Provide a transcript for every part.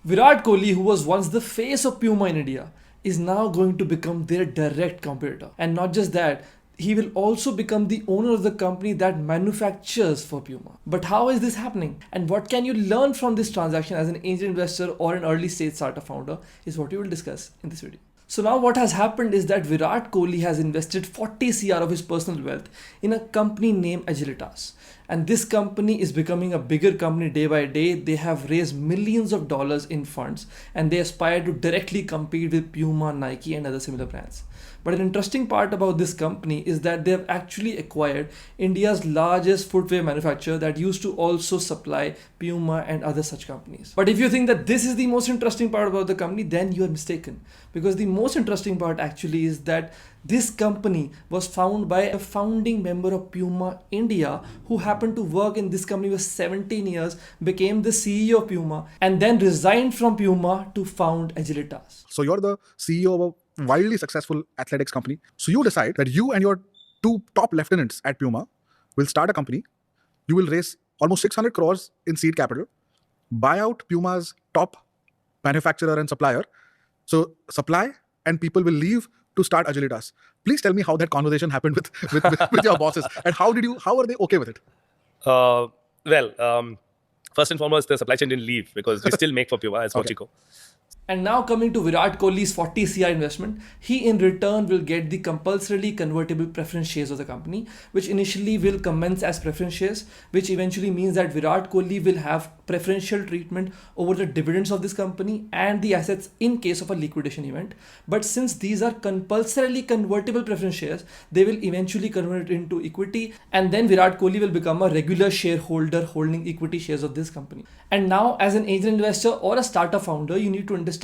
Virat Kohli, who was once the face of Puma in India, is now going to become their direct competitor. And not just that, he will also become the owner of the company that manufactures for Puma. But how is this happening? And what can you learn from this transaction as an angel investor or an early stage startup founder is what we will discuss in this video. So now what has happened is that Virat Kohli has invested 40 CR of his personal wealth in a company named Agilitas. And this company is becoming a bigger company day by day. They have raised millions of dollars in funds and they aspire to directly compete with Puma, Nike and other similar brands. But an interesting part about this company is that they have actually acquired India's largest footwear manufacturer that used to also supply Puma and other such companies. But if you think that this is the most interesting part about the company, then you are mistaken. Because the most interesting part actually is that this company was founded by a founding member of Puma India who happened to work in this company for 17 years, became the CEO of Puma, and then resigned from Puma to found Agilitas. So you're the CEO of a wildly successful athletics company. So you decide that you and your two top lieutenants at Puma will start a company. You will raise almost 600 crores in seed capital, buy out Puma's top manufacturer and supplier. So supply and people will leave to start Agilitas. Please tell me how that conversation happened with your bosses and how are they okay with it? First and foremost, the supply chain didn't leave because we still make for Puma as Mochico. And now coming to Virat Kohli's 40 CR investment, he in return will get the compulsorily convertible preference shares of the company, which initially will commence as preference shares, which eventually means that Virat Kohli will have preferential treatment over the dividends of this company and the assets in case of a liquidation event. But since these are compulsorily convertible preference shares, they will eventually convert into equity and then Virat Kohli will become a regular shareholder holding equity shares of this company. And now as an angel investor or a startup founder, you need to understand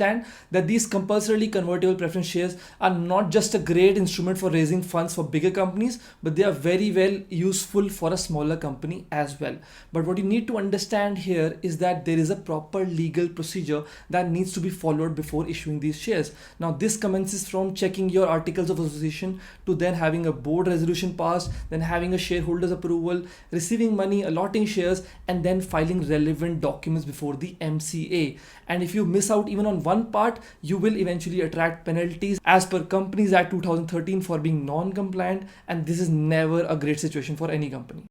that these compulsorily convertible preference shares are not just a great instrument for raising funds for bigger companies, but they are very well useful for a smaller company as well. But what you need to understand here is that there is a proper legal procedure that needs to be followed before issuing these shares. Now this commences from checking your articles of association to then having a board resolution passed, then having a shareholders approval, receiving money, allotting shares, and then filing relevant documents before the MCA. And if you miss out even on one part, you will eventually attract penalties as per Companies Act 2013 for being non-compliant, and this is never a great situation for any company.